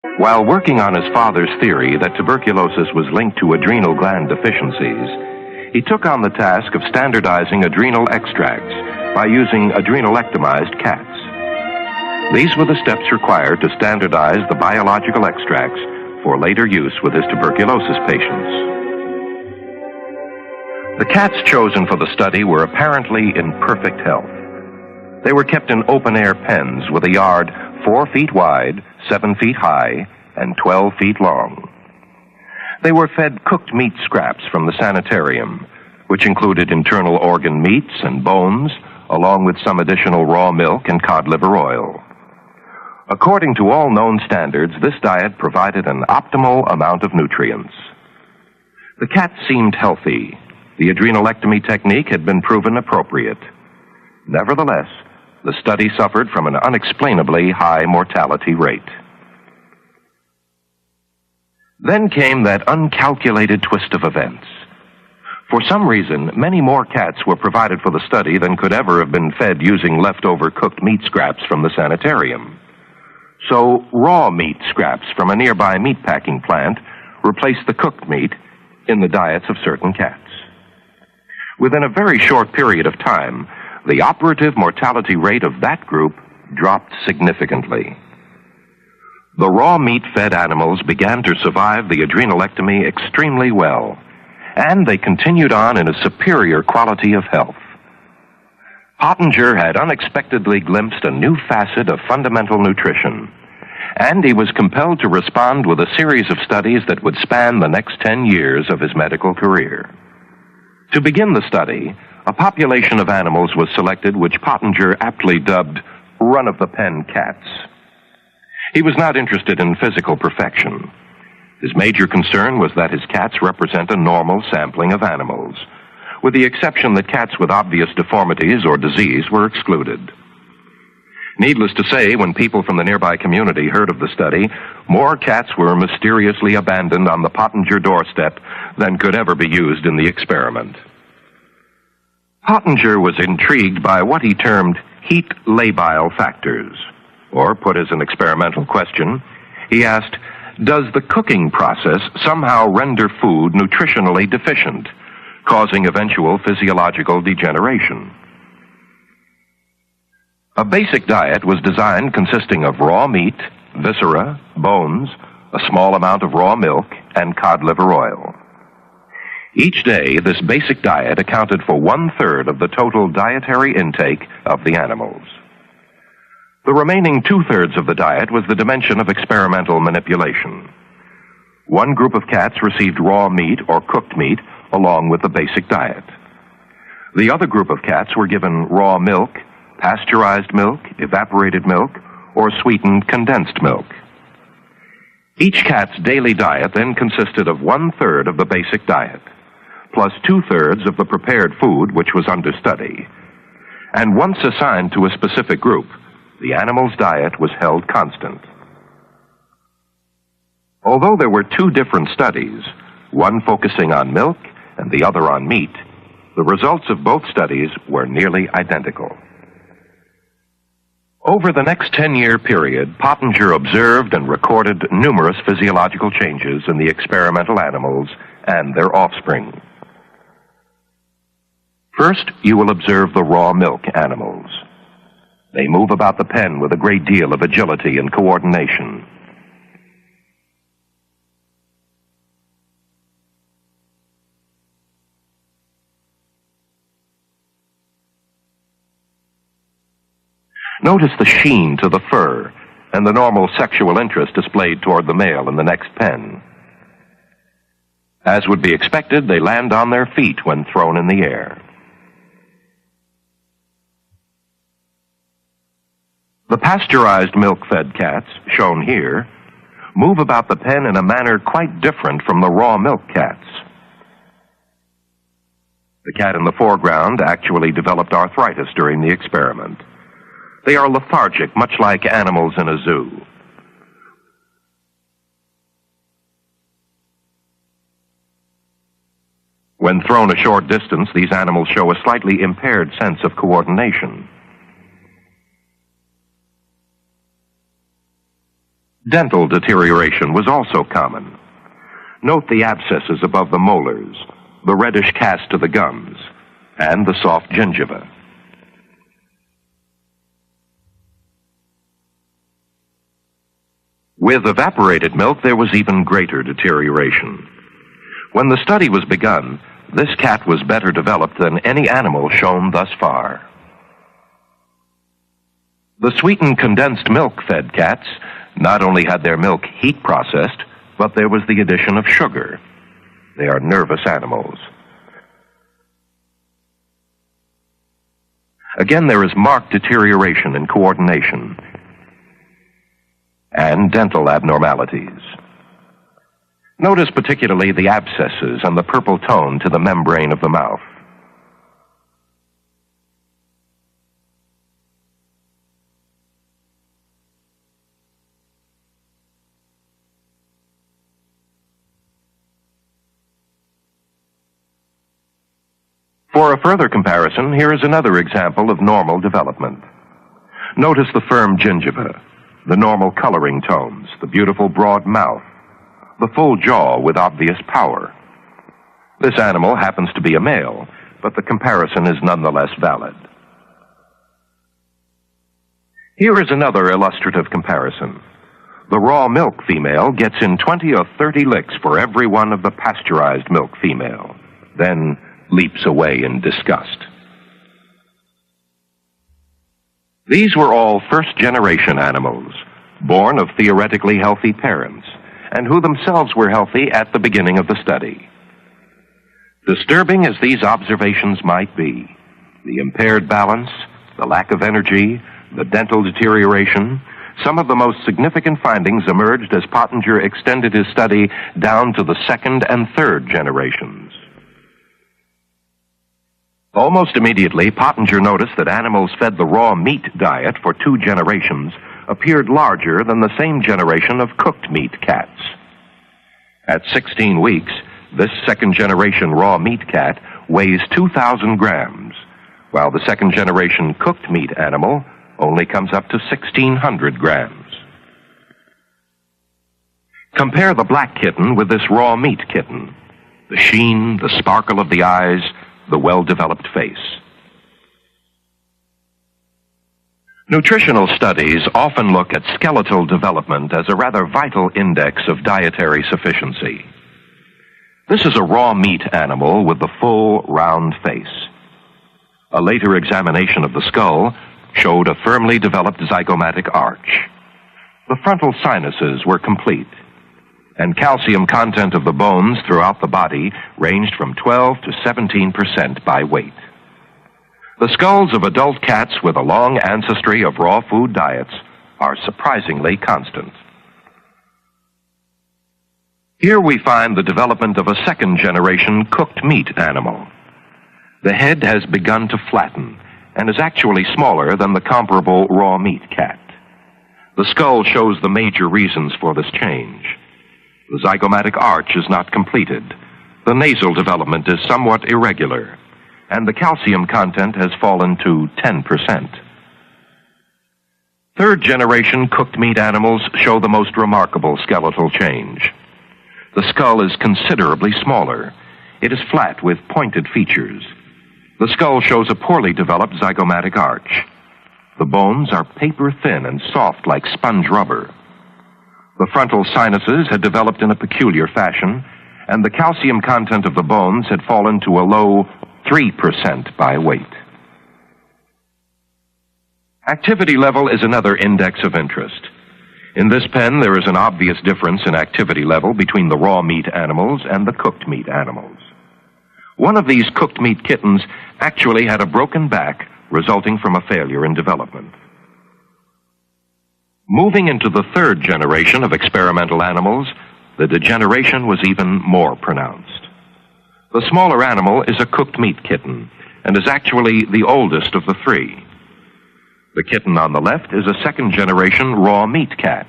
While working on his father's theory that tuberculosis was linked to adrenal gland deficiencies, he took on the task of standardizing adrenal extracts by using adrenalectomized cats. These were the steps required to standardize the biological extracts for later use with his tuberculosis patients. The cats chosen for the study were apparently in perfect health. They were kept in open-air pens with a yard 4 feet wide, 7 feet high, and 12 feet long. They were fed cooked meat scraps from the sanitarium, which included internal organ meats and bones, along with some additional raw milk and cod liver oil. According to all known standards, this diet provided an optimal amount of nutrients. The cats seemed healthy. The adrenalectomy technique had been proven appropriate. Nevertheless, the study suffered from an unexplainably high mortality rate. Then came that uncalculated twist of events. For some reason, many more cats were provided for the study than could ever have been fed using leftover cooked meat scraps from the sanitarium. So raw meat scraps from a nearby meatpacking plant replaced the cooked meat in the diets of certain cats. Within a very short period of time, the operative mortality rate of that group dropped significantly. The raw meat-fed animals began to survive the adrenalectomy extremely well, and they continued on in a superior quality of health. Pottenger had unexpectedly glimpsed a new facet of fundamental nutrition, and he was compelled to respond with a series of studies that would span the next 10 years of his medical career. To begin the study, a population of animals was selected which Pottenger aptly dubbed run-of-the-pen cats. He was not interested in physical perfection. His major concern was that his cats represent a normal sampling of animals, with the exception that cats with obvious deformities or disease were excluded. Needless to say, when people from the nearby community heard of the study, more cats were mysteriously abandoned on the Pottenger doorstep than could ever be used in the experiment. Pottenger was intrigued by what he termed heat labile factors, or put as an experimental question, he asked, does the cooking process somehow render food nutritionally deficient, causing eventual physiological degeneration? A basic diet was designed consisting of raw meat, viscera, bones, a small amount of raw milk, and cod liver oil. Each day, this basic diet accounted for 1/3 of the total dietary intake of the animals. The remaining 2/3 of the diet was the dimension of experimental manipulation. One group of cats received raw meat or cooked meat along with the basic diet. The other group of cats were given raw milk, pasteurized milk, evaporated milk, or sweetened condensed milk. Each cat's daily diet then consisted of 1/3 of the basic diet, plus 2/3 of the prepared food which was under study. And once assigned to a specific group, the animal's diet was held constant. Although there were 2 different studies, one focusing on milk and the other on meat, the results of both studies were nearly identical. Over the next 10-year period, Pottenger observed and recorded numerous physiological changes in the experimental animals and their offspring. First, you will observe the raw milk animals. They move about the pen with a great deal of agility and coordination. Notice the sheen to the fur and the normal sexual interest displayed toward the male in the next pen. As would be expected, they land on their feet when thrown in the air. The pasteurized milk-fed cats, shown here, move about the pen in a manner quite different from the raw milk cats. The cat in the foreground actually developed arthritis during the experiment. They are lethargic, much like animals in a zoo. When thrown a short distance, these animals show a slightly impaired sense of coordination. Dental deterioration was also common. Note the abscesses above the molars, the reddish cast to the gums, and the soft gingiva. With evaporated milk, there was even greater deterioration. When the study was begun, this cat was better developed than any animal shown thus far. The sweetened condensed milk-fed cats not only had their milk heat processed, but there was the addition of sugar. They are nervous animals. Again, there is marked deterioration in coordination and dental abnormalities. Notice particularly the abscesses and the purple tone to the membrane of the mouth. For a further comparison, here is another example of normal development. Notice the firm gingiva, the normal coloring tones, the beautiful broad mouth, the full jaw with obvious power. This animal happens to be a male, but the comparison is nonetheless valid. Here is another illustrative comparison. The raw milk female gets in 20 or 30 licks for every one of the pasteurized milk female, then leaps away in disgust. These were all first-generation animals, born of theoretically healthy parents, and who themselves were healthy at the beginning of the study. Disturbing as these observations might be, the impaired balance, the lack of energy, the dental deterioration, some of the most significant findings emerged as Pottenger extended his study down to the second and third generations. Almost immediately, Pottenger noticed that animals fed the raw meat diet for 2 generations appeared larger than the same generation of cooked meat cats. At 16 weeks, this second-generation raw meat cat weighs 2,000 grams, while the second-generation cooked meat animal only comes up to 1,600 grams. Compare the black kitten with this raw meat kitten. The sheen, the sparkle of the eyes, the well-developed face. Nutritional studies often look at skeletal development as a rather vital index of dietary sufficiency. This is a raw meat animal with the full, round face. A later examination of the skull showed a firmly developed zygomatic arch. The frontal sinuses were complete, and calcium content of the bones throughout the body ranged from 12 to 17% by weight. The skulls of adult cats with a long ancestry of raw food diets are surprisingly constant. Here we find the development of a second-generation cooked meat animal. The head has begun to flatten and is actually smaller than the comparable raw meat cat. The skull shows the major reasons for this change. The zygomatic arch is not completed. The nasal development is somewhat irregular, and the calcium content has fallen to 10%. Third-generation cooked meat animals show the most remarkable skeletal change. The skull is considerably smaller. It is flat with pointed features. The skull shows a poorly developed zygomatic arch. The bones are paper-thin and soft like sponge rubber. The frontal sinuses had developed in a peculiar fashion, and the calcium content of the bones had fallen to a low 3% by weight. Activity level is another index of interest. In this pen, there is an obvious difference in activity level between the raw meat animals and the cooked meat animals. One of these cooked meat kittens actually had a broken back resulting from a failure in development. Moving into the third generation of experimental animals, the degeneration was even more pronounced. The smaller animal is a cooked meat kitten and is actually the oldest of the 3. The kitten on the left is a second-generation raw meat cat,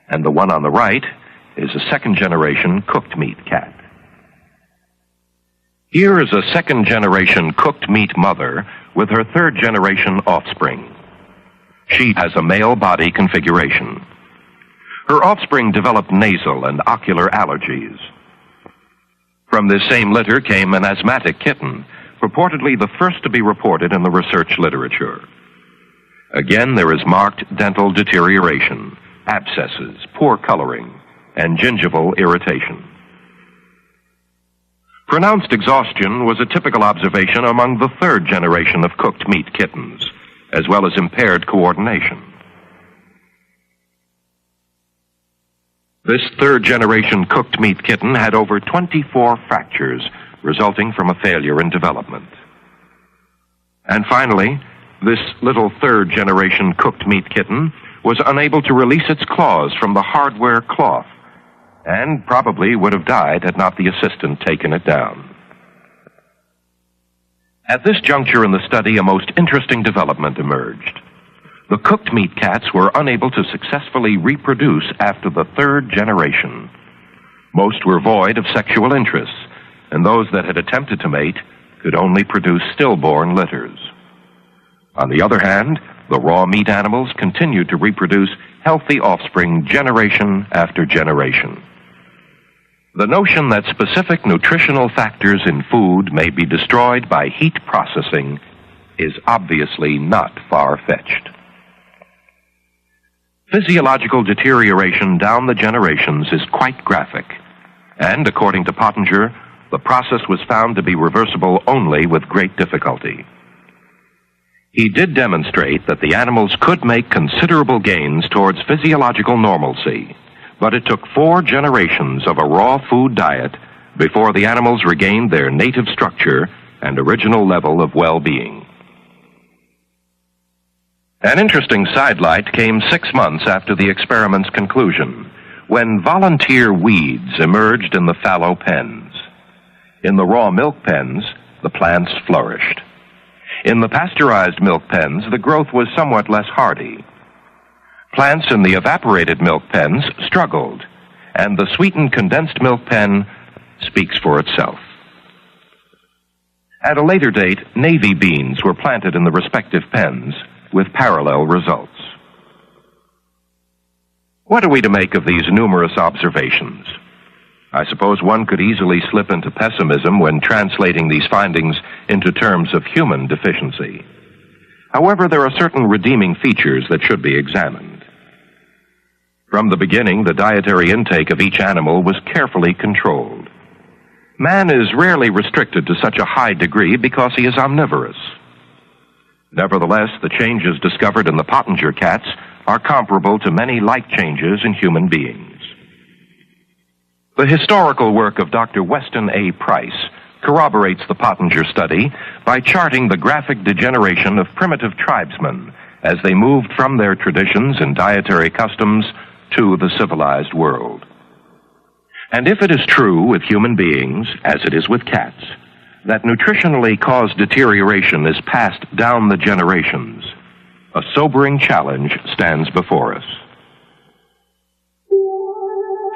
and the one on the right is a second-generation cooked meat cat. Here is a second-generation cooked meat mother with her third-generation offspring. She has a male body configuration. Her offspring developed nasal and ocular allergies. From this same litter came an asthmatic kitten, purportedly the first to be reported in the research literature. Again, there is marked dental deterioration, abscesses, poor coloring, and gingival irritation. Pronounced exhaustion was a typical observation among the third generation of cooked meat kittens, as well as impaired coordination. This third generation cooked meat kitten had over 24 fractures resulting from a failure in development. And finally, this little third generation cooked meat kitten was unable to release its claws from the hardware cloth and probably would have died had not the assistant taken it down. At this juncture in the study, a most interesting development emerged. The cooked meat cats were unable to successfully reproduce after the third generation. Most were void of sexual interests, and those that had attempted to mate could only produce stillborn litters. On the other hand, the raw meat animals continued to reproduce healthy offspring generation after generation. The notion that specific nutritional factors in food may be destroyed by heat processing is obviously not far-fetched. Physiological deterioration down the generations is quite graphic, and according to Pottenger, the process was found to be reversible only with great difficulty. He did demonstrate that the animals could make considerable gains towards physiological normalcy, but it took 4 generations of a raw food diet before the animals regained their native structure and original level of well-being. An interesting sidelight came 6 months after the experiment's conclusion, when volunteer weeds emerged in the fallow pens. In the raw milk pens, the plants flourished. In the pasteurized milk pens, the growth was somewhat less hardy. Plants in the evaporated milk pens struggled, and the sweetened condensed milk pen speaks for itself. At a later date, navy beans were planted in the respective pens, with parallel results. What are we to make of these numerous observations? I suppose one could easily slip into pessimism when translating these findings into terms of human deficiency. However, there are certain redeeming features that should be examined. From the beginning, the dietary intake of each animal was carefully controlled. Man is rarely restricted to such a high degree because he is omnivorous. Nevertheless, the changes discovered in the Pottenger cats are comparable to many like changes in human beings. The historical work of Dr. Weston A. Price corroborates the Pottenger study by charting the graphic degeneration of primitive tribesmen as they moved from their traditions and dietary customs to the civilized world. And if it is true with human beings, as it is with cats, that nutritionally caused deterioration is passed down the generations, a sobering challenge stands before us.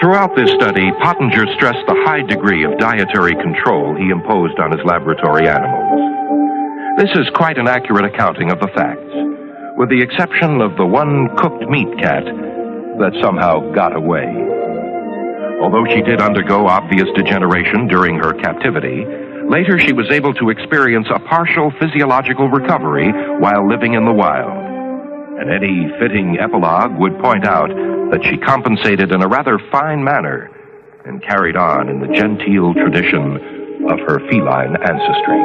Throughout this study, Pottenger stressed the high degree of dietary control he imposed on his laboratory animals. This is quite an accurate accounting of the facts, with the exception of the one cooked meat cat that somehow got away. Although she did undergo obvious degeneration during her captivity, later she was able to experience a partial physiological recovery while living in the wild. And any fitting epilogue would point out that she compensated in a rather fine manner and carried on in the genteel tradition of her feline ancestry.